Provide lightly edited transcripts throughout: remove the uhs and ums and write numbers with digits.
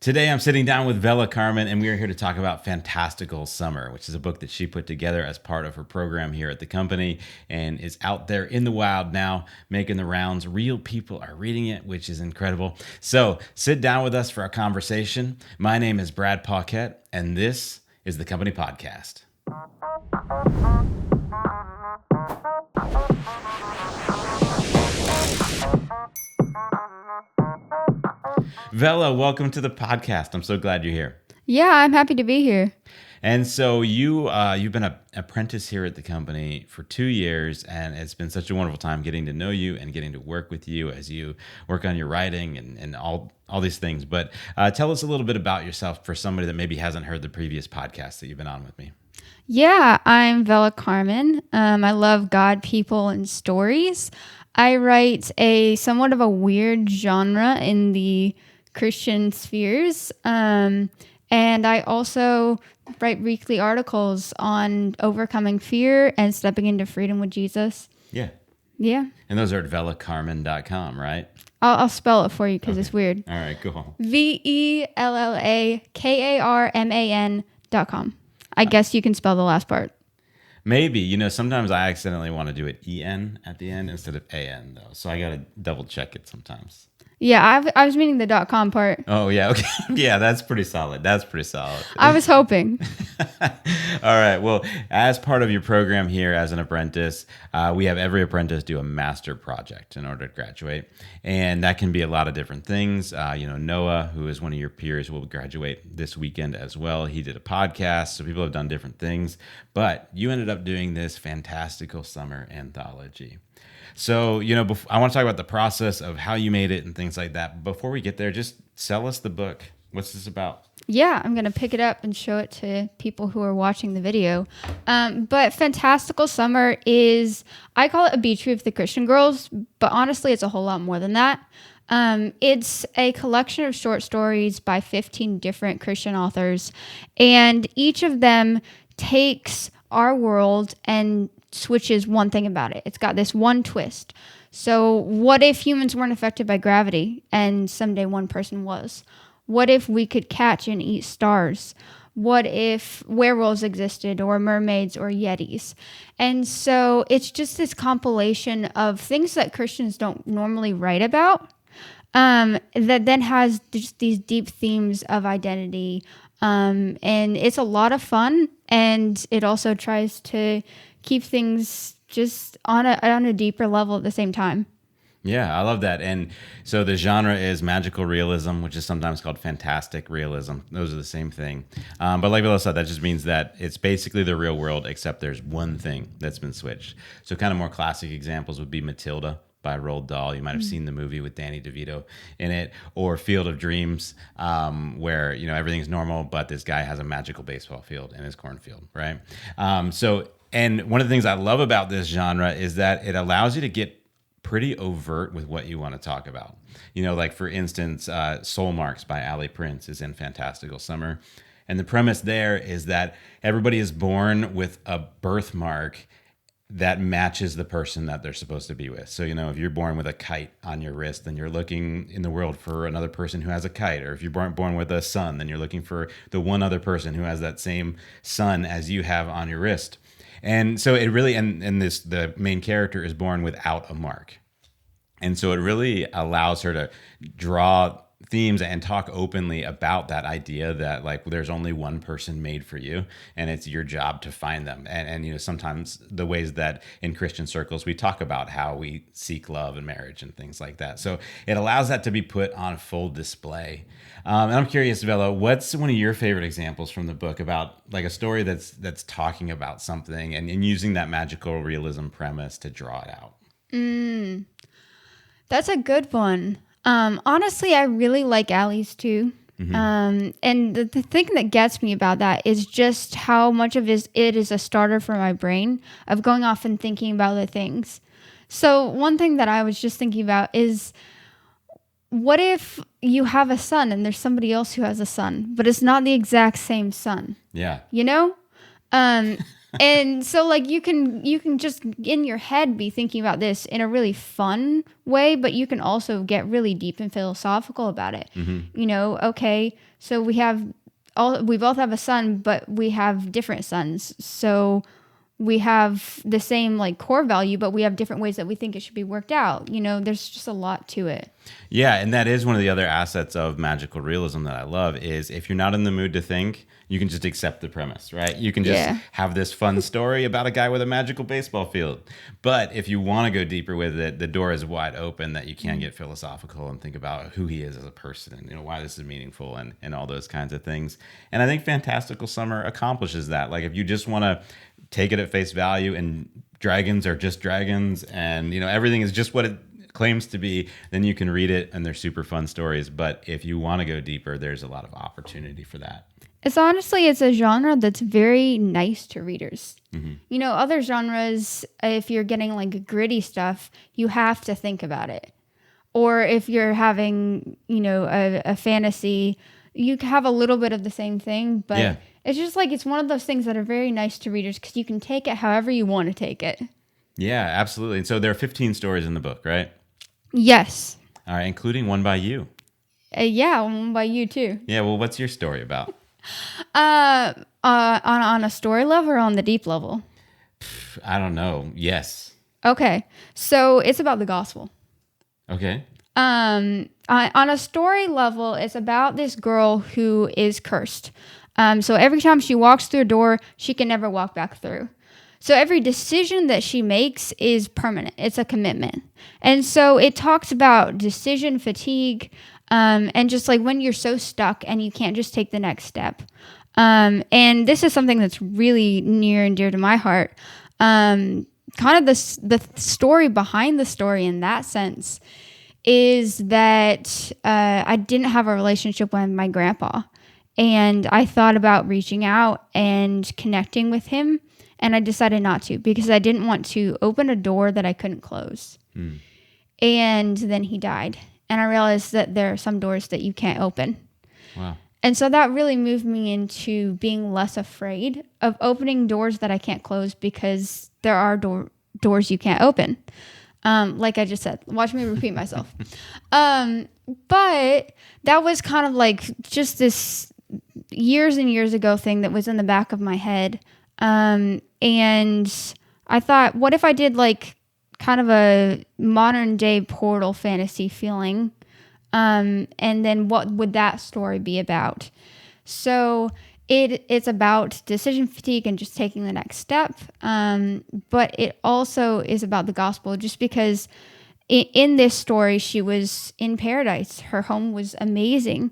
Today, I'm sitting down with Vella Karman, and we are here to talk about Fantastical Summer, which is a book that she put together as part of her program here at the company and is out there in the wild now, making the rounds. Real people are reading it, which is incredible. So sit down with us for a conversation. My name is Brad Pauquette, and this is the Company Podcast. Vella, welcome to the podcast. I'm so glad you're here. Yeah, I'm happy to be here. And so you've been an apprentice here at the company for 2 years, and it's been such a wonderful time getting to know you and getting to work with you as you work on your writing and all these things. But tell us a little bit about yourself for somebody that maybe hasn't heard the previous podcast that you've been on with me. Yeah, I'm Vella Karman. I love God, people, and stories. I write a somewhat of a weird genre in the Christian spheres. And I also write weekly articles on overcoming fear and stepping into freedom with Jesus. Yeah. Yeah. And those are at vellakarman.com, right? I'll spell it for you because it's weird. All right, cool. VELLAKARMAN.com. I guess you can spell the last part. Maybe. Sometimes I accidentally want to do it EN at the end instead of AN, though. So I got to double check it sometimes. Yeah, I was meaning the .com part. Oh, yeah. Okay. Yeah, that's pretty solid. I was hoping. All right. Well, as part of your program here as an apprentice, we have every apprentice do a master project in order to graduate. And that can be a lot of different things. Noah, who is one of your peers, will graduate this weekend as well. He did a podcast. So people have done different things. But you ended up doing this Fantastical Summer anthology. So, I want to talk about the process of how you made it and things like that. Before we get there, just sell us the book. What's this about? Yeah, I'm going to pick it up and show it to people who are watching the video. But Fantastical Summer is, I call it a beach read for the Christian girls, but honestly, it's a whole lot more than that. It's a collection of short stories by 15 different Christian authors, and each of them takes our world and switches one thing about it. It's got this one twist. So what if humans weren't affected by gravity and someday one person was? What if we could catch and eat stars? What if werewolves existed, or mermaids, or yetis? And so it's just this compilation of things that Christians don't normally write about, that then has just these deep themes of identity. And it's a lot of fun, and it also tries to keep things just on a deeper level at the same time. Yeah, I love that. And so the genre is magical realism, which is sometimes called fantastic realism. Those are the same thing. But like Vella said, that just means that it's basically the real world, except there's one thing that's been switched. So kind of more classic examples would be Matilda by Roald Dahl. You might have seen the movie with Danny DeVito in it, or Field of Dreams, where everything's normal, but this guy has a magical baseball field in his cornfield, right? And one of the things I love about this genre is that it allows you to get pretty overt with what you want to talk about. Like for instance, Soul Marks by Ali Prince is in Fantastical Summer. And the premise there is that everybody is born with a birthmark that matches the person that they're supposed to be with. So, if you're born with a kite on your wrist, then you're looking in the world for another person who has a kite. Or if you're born with a sun, then you're looking for the one other person who has that same sun as you have on your wrist. And so it really, the main character is born without a mark. And so it really allows her to draw themes and talk openly about that idea that there's only one person made for you, and it's your job to find them. And sometimes the ways that in Christian circles we talk about how we seek love and marriage and things like that. So it allows that to be put on full display. And I'm curious, Vella, what's one of your favorite examples from the book about a story that's talking about something and using that magical realism premise to draw it out? That's a good one. Honestly, I really like Allie's too. Mm-hmm. And the thing that gets me about that is just how much of it is a starter for my brain of going off and thinking about the things. So one thing that I was just thinking about is, what if you have a son and there's somebody else who has a son, but it's not the exact same son? Yeah. And so like you can just in your head be thinking about this in a really fun way, but you can also get really deep and philosophical about it. You know, okay, so we both have a son, but we have different sons. So we have the same like core value, but we have different ways that we think it should be worked out. You know, there's just a lot to it. Yeah, and that is one of the other assets of magical realism that I love is if you're not in the mood to think, you can just accept the premise, right? You can just have this fun story about a guy with a magical baseball field. But if you want to go deeper with it, the door is wide open that you can get philosophical and think about who he is as a person and, you know, why this is meaningful and all those kinds of things. And I think Fantastical Summer accomplishes that. Like if you just want to take it at face value and dragons are just dragons and, you know, everything is just what it claims to be, then you can read it and they're super fun stories. But if you want to go deeper, there's a lot of opportunity for that. It's a genre that's very nice to readers. You know, other genres, if you're getting like gritty stuff, you have to think about it. Or if you're having, you know, a fantasy, you have a little bit of the same thing, but it's just like, it's one of those things that are very nice to readers because you can take it however you want to take it. Yeah, absolutely. And so there are 15 stories in the book, right? Yes. All right, including one by you. Yeah, one by you too. Yeah, well, what's your story about? On a story level or on the deep level? I don't know. Yes. Okay, so it's about the gospel. Okay. On a story level, it's about this girl who is cursed. So every time she walks through a door, she can never walk back through. So every decision that she makes is permanent. It's a commitment. And so it talks about decision fatigue, and just like when you're so stuck and you can't just take the next step. And this is something that's really near and dear to my heart. Kind of the story behind the story in that sense is that I didn't have a relationship with my grandpa. And I thought about reaching out and connecting with him. And I decided not to because I didn't want to open a door that I couldn't close. And then he died. And I realized that there are some doors that you can't open. Wow. And so that really moved me into being less afraid of opening doors that I can't close because there are doors you can't open. Like I just said, watch me repeat myself. But that was kind of like just this years and years ago thing that was in the back of my head. And I thought, what if I did like kind of a modern day Portal fantasy feeling? And then what would that story be about? So it's about decision fatigue and just taking the next step. But it also is about the gospel just because in this story, she was in paradise. Her home was amazing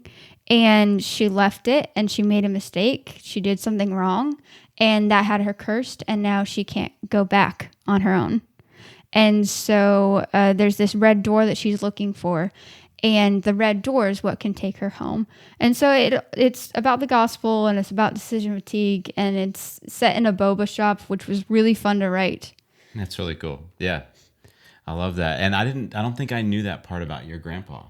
and she left it and she made a mistake. She did something wrong and that had her cursed and now she can't go back on her own. And so there's this red door that she's looking for. And the red door is what can take her home. And so it's about the gospel and it's about decision fatigue and it's set in a boba shop, which was really fun to write. That's really cool. Yeah. I love that. And I don't think I knew that part about your grandpa.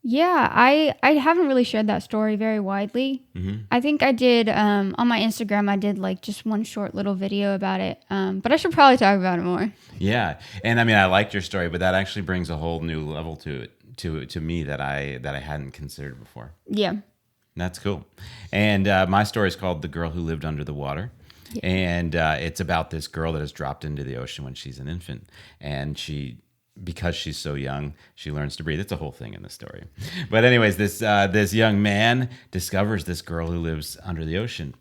Yeah, I haven't really shared that story very widely. I think I did, on my Instagram, I did like just one short little video about it. But I should probably talk about it more. Yeah. And I mean, I liked your story, but that actually brings a whole new level to it. To me that I hadn't considered before. Yeah. That's cool. And my story is called The Girl Who Lived Under the Water. Yeah. And it's about this girl that is dropped into the ocean when she's an infant. And because she's so young, she learns to breathe. It's a whole thing in the story. But anyways, this young man discovers this girl who lives under the ocean.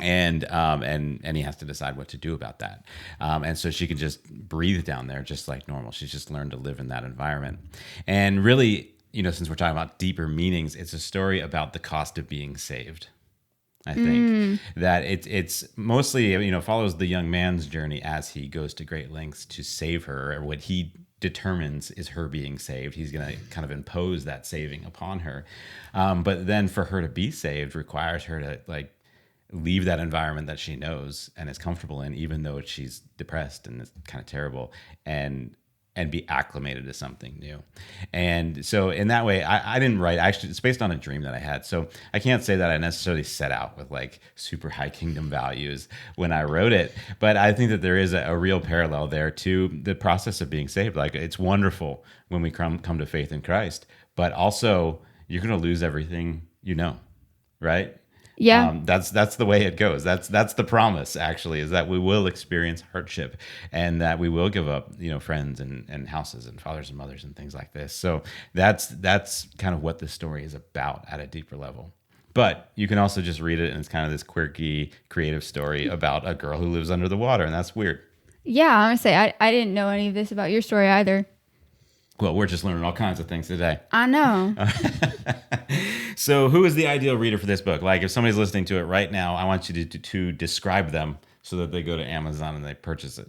And he has to decide what to do about that. And so she can just breathe down there just like normal. She's just learned to live in that environment. And really, you know, since we're talking about deeper meanings, it's a story about the cost of being saved. I think that it's mostly, you know, follows the young man's journey as he goes to great lengths to save her, or what he determines is her being saved. He's going to kind of impose that saving upon her. But then for her to be saved requires her to like leave that environment that she knows and is comfortable in, even though she's depressed and it's kind of terrible, and and be acclimated to something new. And so in that way, I didn't write, actually, it's based on a dream that I had. So I can't say that I necessarily set out with like super high kingdom values when I wrote it, but I think that there is a real parallel there to the process of being saved. Like, it's wonderful when we come to faith in Christ, but also you're going to lose everything, right? Yeah. That's the way it goes. That's the promise, actually, is that we will experience hardship and that we will give up, friends and houses and fathers and mothers and things like this. So that's kind of what this story is about at a deeper level. But you can also just read it, and it's kind of this quirky, creative story about a girl who lives under the water, and that's weird. Yeah, I want to say I didn't know any of this about your story either. Well, we're just learning all kinds of things today. I know. So who is the ideal reader for this book? Like, if somebody's listening to it right now, I want you to describe them so that they go to Amazon and they purchase it.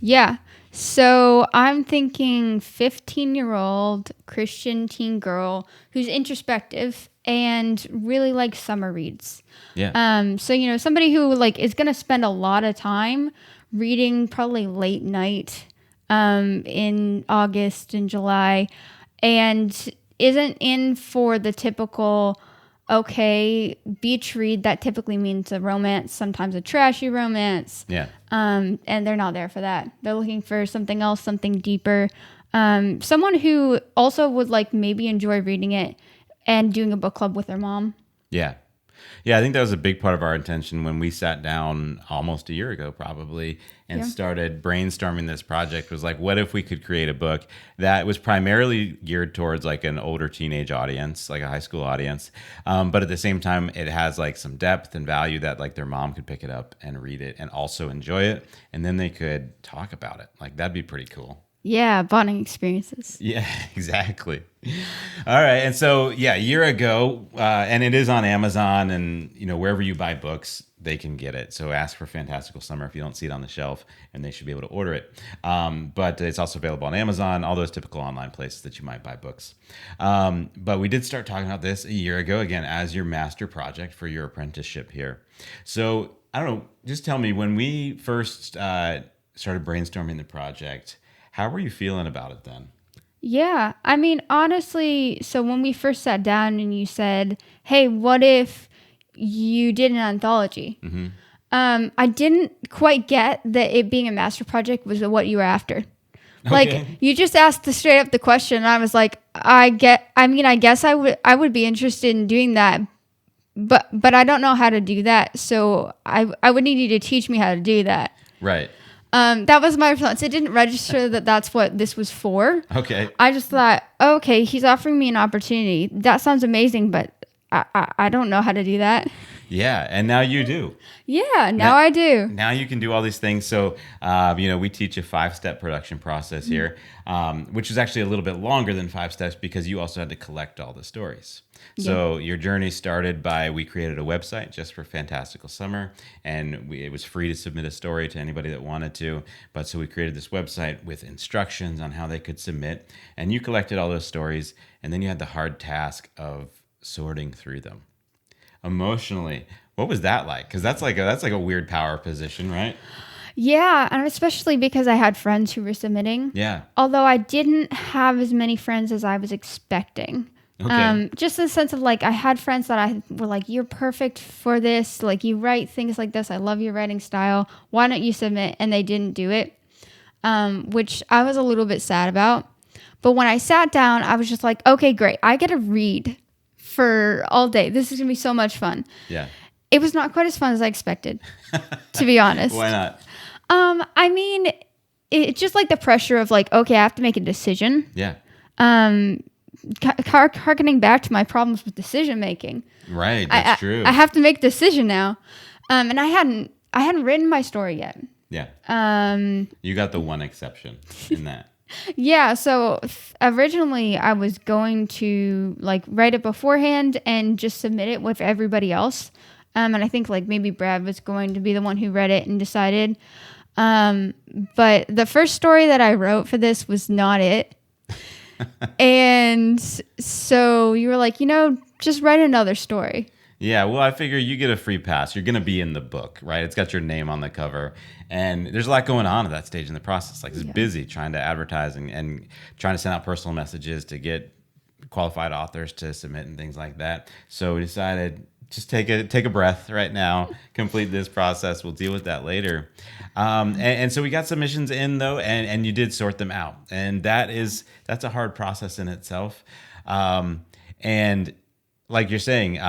Yeah. So I'm thinking 15-year-old Christian teen girl who's introspective and really likes summer reads. Yeah. So, somebody who is going to spend a lot of time reading, probably late night in August and July, and isn't in for the typical, beach read that typically means a romance, sometimes a trashy romance. Yeah. And they're not there for that. They're looking for something else, something deeper. Someone who also would maybe enjoy reading it and doing a book club with their mom. Yeah. Yeah, I think that was a big part of our intention when we sat down almost a year ago, probably, and started brainstorming this project. Was like, what if we could create a book that was primarily geared towards like an older teenage audience, like a high school audience, but at the same time, it has like some depth and value that like their mom could pick it up and read it and also enjoy it, and then they could talk about it. Like, that'd be pretty cool. Yeah, bonding experiences. Yeah, exactly. All right. And so, a year ago, and it is on Amazon and, wherever you buy books, they can get it. So ask for Fantastical Summer if you don't see it on the shelf, and they should be able to order it. But it's also available on Amazon, all those typical online places that you might buy books. But we did start talking about this a year ago, again, as your master project for your apprenticeship here. So, I don't know, just tell me, when we first started brainstorming the project, how were you feeling about it then? Yeah. I mean, honestly, so when we first sat down and you said, hey, what if you did an anthology? Mm-hmm. I didn't quite get that it being a master project was what you were after. Okay. Like, you just asked straight up the question, and I was like, I guess I would be interested in doing that, but I don't know how to do that. So I would need you to teach me how to do that. Right. That was my response. It didn't register that that's what this was for. Okay. I just thought, okay, he's offering me an opportunity. That sounds amazing, but I don't know how to do that. Yeah, and now you do. Yeah, now I do. Now you can do all these things. So, we teach a 5-step production process here, which is actually a little bit longer than 5 steps because you also had to collect all the stories. So your journey started by, we created a website just for Fantastical Summer, and it was free to submit a story to anybody that wanted to. But so we created this website with instructions on how they could submit, and you collected all those stories, and then you had the hard task of sorting through them. Emotionally, what was that like? Because that's like a weird power position, right? Yeah, and especially because I had friends who were submitting. Yeah. Although I didn't have as many friends as I was expecting. Okay. Just in the sense of I had friends that I were like, you're perfect for this. Like, you write things like this. I love your writing style. Why don't you submit? And they didn't do it, which I was a little bit sad about. But when I sat down, I was just like, okay, great. I get to read for all day. This is going to be so much fun. Yeah. It was not quite as fun as I expected, to be honest. Why not? I mean, it's just the pressure of okay, I have to make a decision. Yeah. Harkening back to my problems with decision making. Right. That's true. I have to make a decision now. And I hadn't written my story yet. Yeah. You got the one exception in that. Yeah, so originally I was going to write it beforehand and just submit it with everybody else. And I think maybe Brad was going to be the one who read it and decided. But the first story that I wrote for this was not it. And so you were like, just write another story. Yeah, well, I figure you get a free pass. You're going to be in the book, right? It's got your name on the cover. And there's a lot going on at that stage in the process. Like, it's busy trying to advertise and trying to send out personal messages to get qualified authors to submit and things like that. So we decided just take a breath right now, complete this process. We'll deal with that later. And so we got submissions in though, and you did sort them out, and that's a hard process in itself. And like you're saying,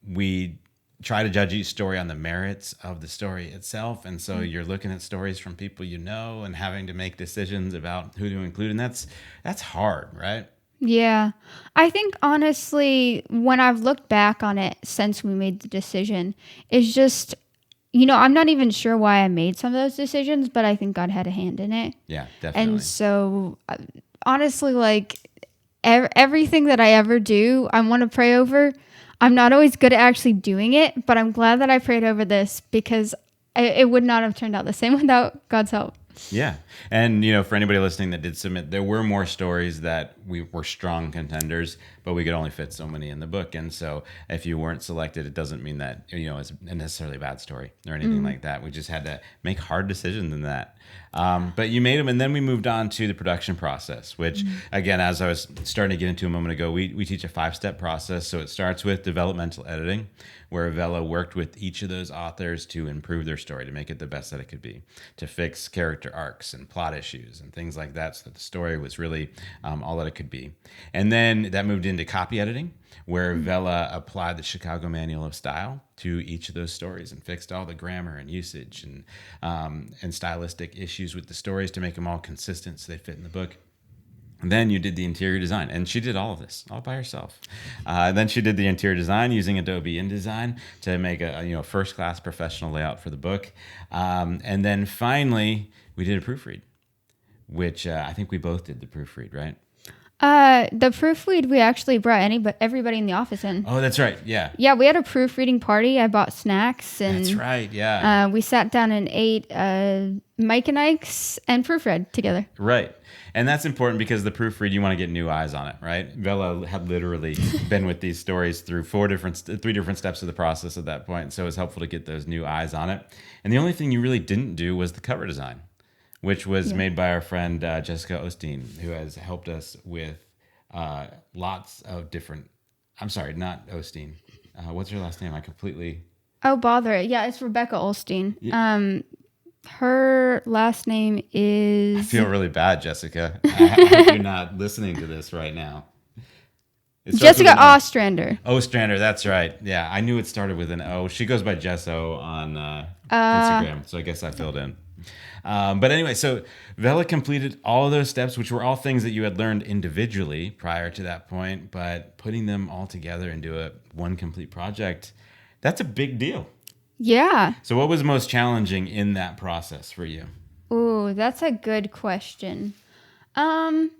we try to judge each story on the merits of the story itself, and so you're looking at stories from people and having to make decisions about who to include, and that's hard, right? Yeah. I think honestly, when I've looked back on it since we made the decision, it's just, I'm not even sure why I made some of those decisions, but I think God had a hand in it. Yeah, definitely. And so, honestly, like everything that I ever do, I want to pray over. I'm not always good at actually doing it, but I'm glad that I prayed over this because it would not have turned out the same without God's help. Yeah. And, for anybody listening that did submit, there were more stories that we were strong contenders, but we could only fit so many in the book. And so if you weren't selected, it doesn't mean that, it's necessarily a bad story or anything like that. We just had to make hard decisions in that. But you made them, and then we moved on to the production process, which, again, as I was starting to get into a moment ago, we teach a 5-step process. So it starts with developmental editing, where Vella worked with each of those authors to improve their story, to make it the best that it could be, to fix character arcs and plot issues and things like that, so that the story was really all that it could be. And then that moved into copy editing, where Vella applied the Chicago Manual of Style to each of those stories and fixed all the grammar and usage and stylistic issues with the stories to make them all consistent so they fit in the book. And then you did the interior design, and she did all of this all by herself. Then she did the interior design using Adobe InDesign to make a first-class professional layout for the book. And then finally, we did a proofread, which I think we both did the proofread, right? The proofread, we actually brought everybody in the office in. Oh, that's right. Yeah. Yeah, we had a proofreading party. I bought snacks, and that's right. Yeah. We sat down and ate Mike and Ike's and proofread together. Right. And that's important because the proofread, you want to get new eyes on it, right? Vella had literally been with these stories through 3 different steps of the process at that point. So it was helpful to get those new eyes on it. And the only thing you really didn't do was the cover design, which was made by our friend Jessica Osteen, who has helped us with lots of different. I'm sorry, not Osteen. What's her last name? I completely. Oh, bother it. Yeah, it's Rebecca Olstein. Yeah. Her last name is. I feel really bad, Jessica. I hope you're not listening to this right now. Jessica Ostrander. Ostrander, that's right. Yeah, I knew it started with an O. She goes by Jesso on Instagram, so I guess I filled in. But anyway, so Vella completed all of those steps, which were all things that you had learned individually prior to that point, but putting them all together into one complete project, that's a big deal. Yeah. So what was most challenging in that process for you? Ooh, that's a good question. I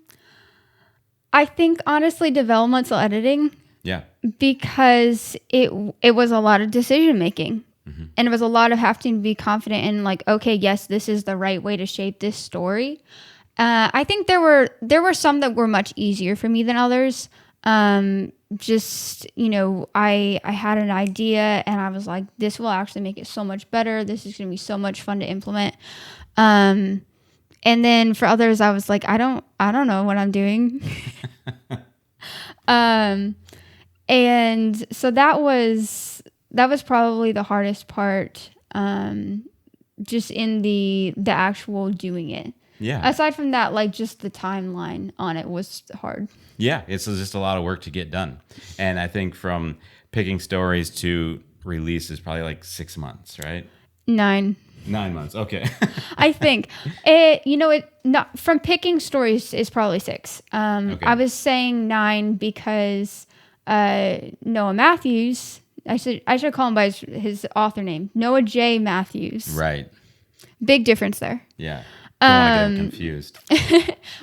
think honestly developmental editing. Yeah. Because it was a lot of decision making. Mm-hmm. And it was a lot of having to be confident in like, okay, yes, this is the right way to shape this story. I think there were some that were much easier for me than others. I had an idea and I was like, this will actually make it so much better. This is going to be so much fun to implement. And then for others, I was like, I don't know what I'm doing. And so that was probably the hardest part, just in the actual doing it. Yeah. Aside from that, like just the timeline on it was hard. Yeah, it's just a lot of work to get done. And I think from picking stories to release is probably like 6 months, right? 9. 9 months. Okay. I think from picking stories is probably 6. Okay. I was saying 9 because Noah Matthews, I should call him by his author name, Noah J. Matthews. Right. Big difference there. Yeah. Don't want to get him confused.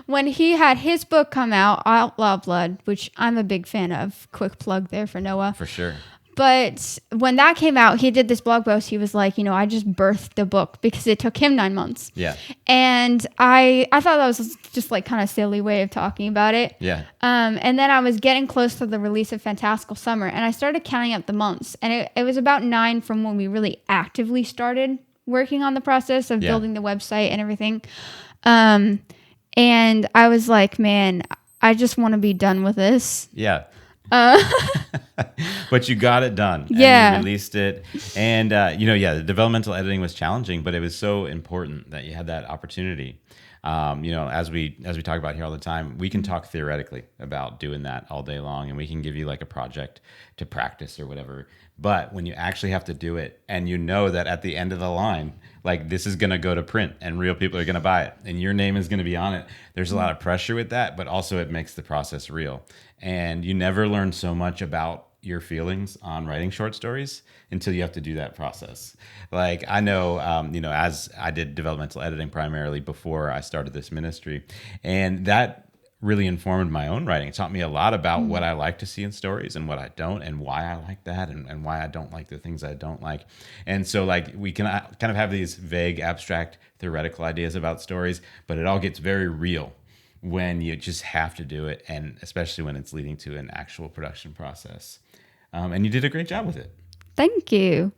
When he had his book come out, Outlaw Blood, which I'm a big fan of, quick plug there for Noah. For sure. But when that came out, he did this blog post. He was like, I just birthed the book because it took him 9 months. Yeah. And I thought that was just like kind of silly way of talking about it. Yeah. And then I was getting close to the release of Fantastical Summer, and I started counting up the months. And it was about 9 from when we really actively started working on the process of building the website and everything. And I was like, man, I just want to be done with this. Yeah. But you got it done. Yeah. And you released it. And, the developmental editing was challenging, but it was so important that you had that opportunity. As we talk about here all the time, we can talk theoretically about doing that all day long, and we can give you like a project to practice or whatever. But when you actually have to do it, and you know that at the end of the line, like this is going to go to print and real people are going to buy it and your name is going to be on it, there's a lot of pressure with that, but also it makes the process real. And you never learn so much about your feelings on writing short stories until you have to do that process. Like I know, as I did developmental editing primarily before I started this ministry, and that really informed my own writing. It taught me a lot about what I like to see in stories and what I don't, and why I like that, and why I don't like the things I don't like. And so like we can kind of have these vague, abstract, theoretical ideas about stories, but it all gets very real when you just have to do it, and especially when it's leading to an actual production process. And you did a great job with it. Thank you.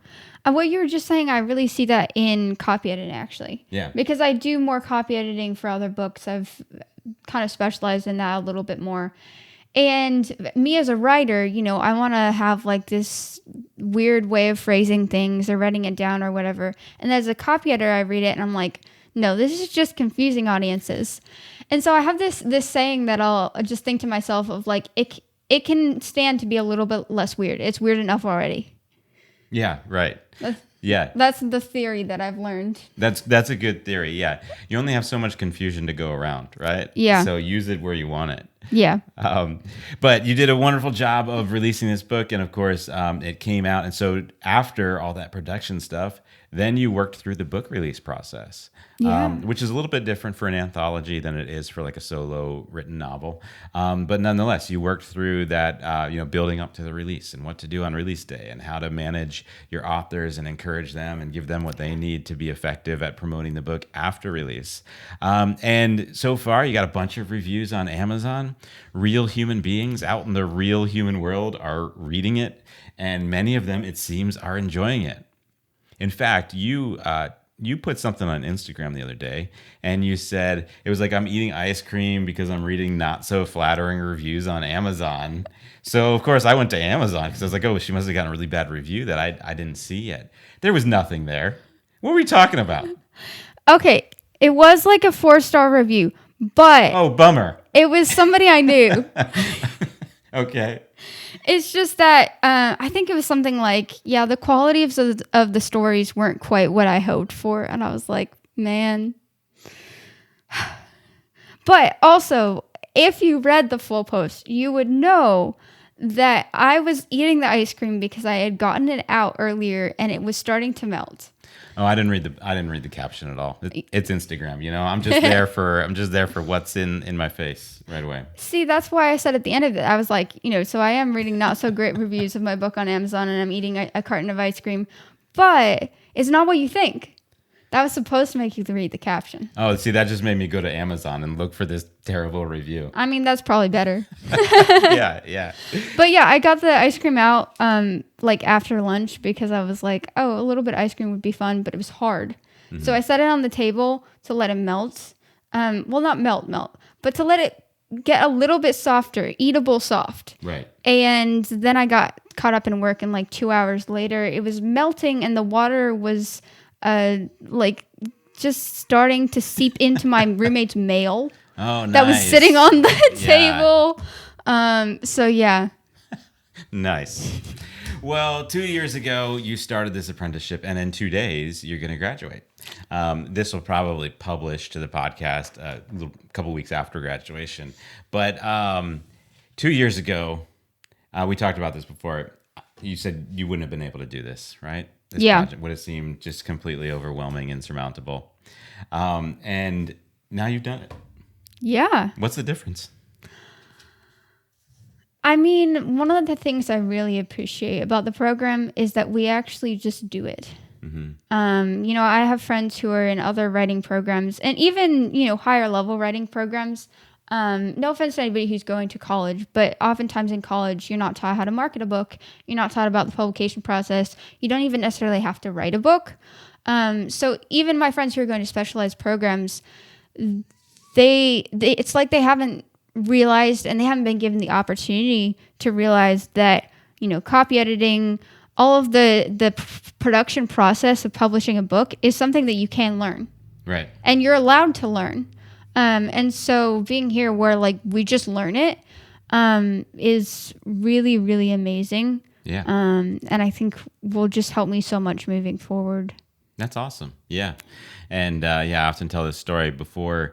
What you were just saying, I really see that in copy editing, actually. Yeah. Because I do more copy editing for other books. I've kind of specialized in that a little bit more. And me as a writer, I want to have like this weird way of phrasing things or writing it down or whatever. And as a copy editor, I read it and I'm like, no, this is just confusing audiences. And so I have this saying that I'll just think to myself of like, it can stand to be a little bit less weird. It's weird enough already. Yeah, right. Yeah. That's the theory that I've learned. That's a good theory. Yeah. You only have so much confusion to go around, right? Yeah. So use it where you want it. Yeah. But you did a wonderful job of releasing this book, and of course, it came out. And so after all that production stuff, then you worked through the book release process, which is a little bit different for an anthology than it is for like a solo written novel. But nonetheless, you worked through that, building up to the release and what to do on release day and how to manage your authors and encourage them and give them what they need to be effective at promoting the book after release. And so far, you got a bunch of reviews on Amazon. Real human beings out in the real human world are reading it, and many of them, it seems, are enjoying it. In fact, you put something on Instagram the other day, and you said it was like, I'm eating ice cream because I'm reading not so flattering reviews on Amazon. So of course I went to Amazon because I was like, oh, she must have gotten a really bad review that I didn't see yet. There was nothing there. What were we talking about? Okay, it was like a 4-star review, but oh, bummer. It was somebody I knew. Okay. It's just that I think it was something like, the quality of the stories weren't quite what I hoped for. And I was like, man. But also, if you read the full post, you would know that I was eating the ice cream because I had gotten it out earlier and it was starting to melt. Oh, I didn't read the caption at all. It's Instagram, I'm just there for what's in my face right away. See, that's why I said at the end of it, I was like, so I am reading not so great reviews of my book on Amazon, and I'm eating a carton of ice cream, but it's not what you think. That was supposed to make you read the caption. Oh, see, that just made me go to Amazon and look for this terrible review. I mean, that's probably better. Yeah. But yeah, I got the ice cream out like after lunch because I was like, oh, a little bit of ice cream would be fun, but it was hard. Mm-hmm. So I set it on the table to let it melt. Well, not melt, but to let it get a little bit softer, eatable soft. Right. And then I got caught up in work, and like 2 hours later, it was melting and the water was like just starting to seep into my roommate's mail. Oh, nice. That was sitting on the table. So yeah. Nice. Well, 2 years ago, you started this apprenticeship, and in 2 days, you're going to graduate. This will probably publish to the podcast a couple weeks after graduation. But 2 years ago, we talked about this before. You said you wouldn't have been able to do this, right? This project would have seemed just completely overwhelming, insurmountable. And now you've done it. Yeah. What's the difference? I mean, one of the things I really appreciate about the program is that we actually just do it. You know, I have friends who are in other writing programs and even, you know, higher level writing programs. No offense to anybody who's going to college, but oftentimes in college, you're not taught how to market a book. You're not taught about the publication process. You don't even necessarily have to write a book. So even my friends who are going to specialized programs, it's like they haven't realized and they haven't been given the opportunity to realize that, you know, copy editing, all of the production process of publishing a book is something that you can learn. Right. And you're allowed to learn. And so being here where like we just learn it is really, really amazing. Yeah. And I think will just help me so much moving forward. That's awesome. Yeah. And I often tell this story. Before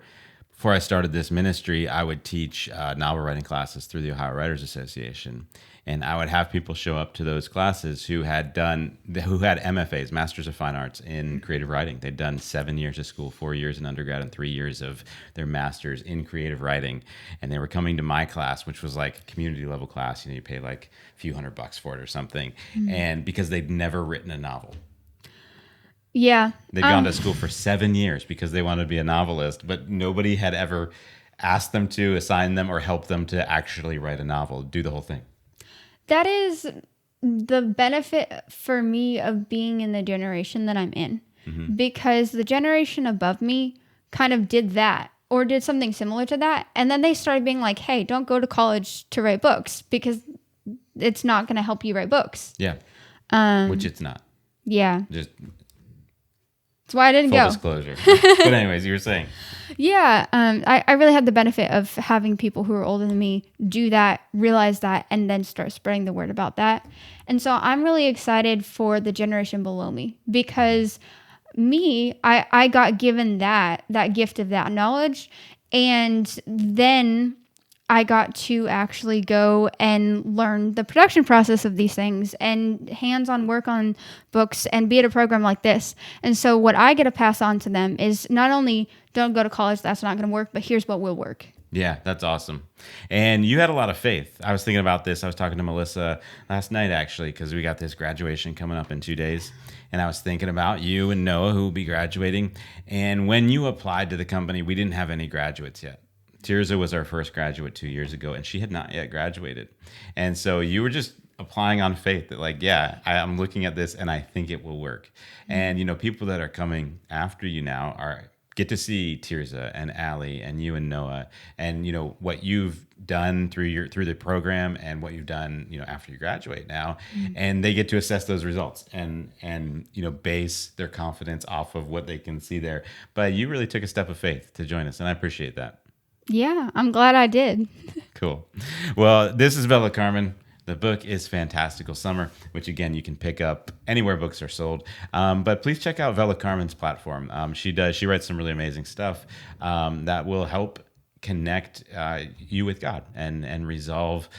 I started this ministry, I would teach novel writing classes through the Ohio Writers Association. And I would have people show up to those classes who had MFAs, Masters of Fine Arts in creative writing. They'd done 7 years of school, 4 years in undergrad, and 3 years of their master's in creative writing. And they were coming to my class, which was like a community level class. You know, you pay like a few $100 for it or something. And because they'd never written a novel. Yeah. They'd gone to school for 7 years because they wanted to be a novelist, but nobody had ever asked them to, assign them, or help them to actually write a novel, do the whole thing. That is the benefit for me of being in the generation that I'm in. Because the generation above me kind of did that or did something similar to that. And then they started being like, hey, don't go to college to write books because it's not going to help you write books. Yeah. Which it's not. Yeah. Just that's why I didn't full go. Disclosure. But anyways, you were saying. Yeah. I really had the benefit of having people who are older than me do that, realize that, and then start spreading the word about that. And so I'm really excited for the generation below me because I got given that gift of that knowledge. And then I got to actually go and learn the production process of these things and hands-on work on books and be at a program like this. And so what I get to pass on to them is not only don't go to college, that's not going to work, but here's what will work. Yeah, that's awesome. And you had a lot of faith. I was thinking about this. I was talking to Melissa last night, actually, because we got this graduation coming up in 2 days. And I was thinking about you and Noah, who will be graduating. And when you applied to the company, we didn't have any graduates yet. Tirza was our first graduate 2 years ago, and she had not yet graduated. And so you were just applying on faith that, like, yeah, I'm looking at this, and I think it will work. And, you know, people that are coming after you now get to see Tirza and Allie and you and Noah and, you know, what you've done through the program and what you've done, you know, after you graduate now. And they get to assess those results and, you know, base their confidence off of what they can see there. But you really took a step of faith to join us, and I appreciate that. Yeah, I'm glad I did. Cool. Well, this is Vella Karman. The book is Fantastical Summer, which, again, you can pick up anywhere books are sold. But please check out Vella Karman's platform. She writes some really amazing stuff that will help connect you with God and resolve.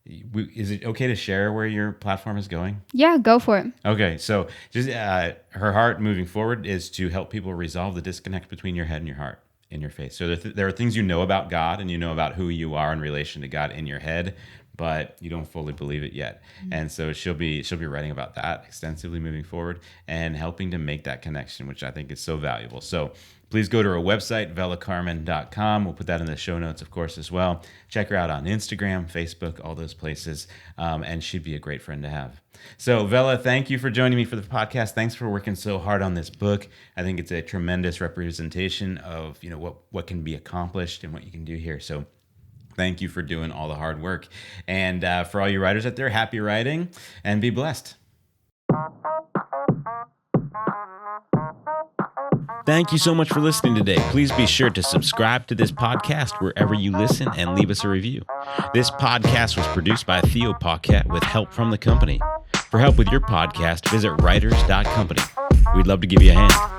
Is it okay to share where your platform is going? Yeah, go for it. Okay, so just her heart moving forward is to help people resolve the disconnect between your head and your heart in your faith. So there are things you know about God and you know about who you are in relation to God in your head, but you don't fully believe it yet. And so she'll be writing about that extensively moving forward and helping to make that connection, which I think is so valuable. So please go to her website, vellakarman.com. We'll put that in the show notes, of course, as well. Check her out on Instagram, Facebook, all those places, and she'd be a great friend to have. So, Vella, thank you for joining me for the podcast. Thanks for working so hard on this book. I think it's a tremendous representation of, you know, what can be accomplished and what you can do here. So thank you for doing all the hard work. And for all you writers out there, happy writing and be blessed. Thank you so much for listening today. Please be sure to subscribe to this podcast wherever you listen and leave us a review. This podcast was produced by Theo Pauquette with help from the company. For help with your podcast, visit writers.company. We'd love to give you a hand.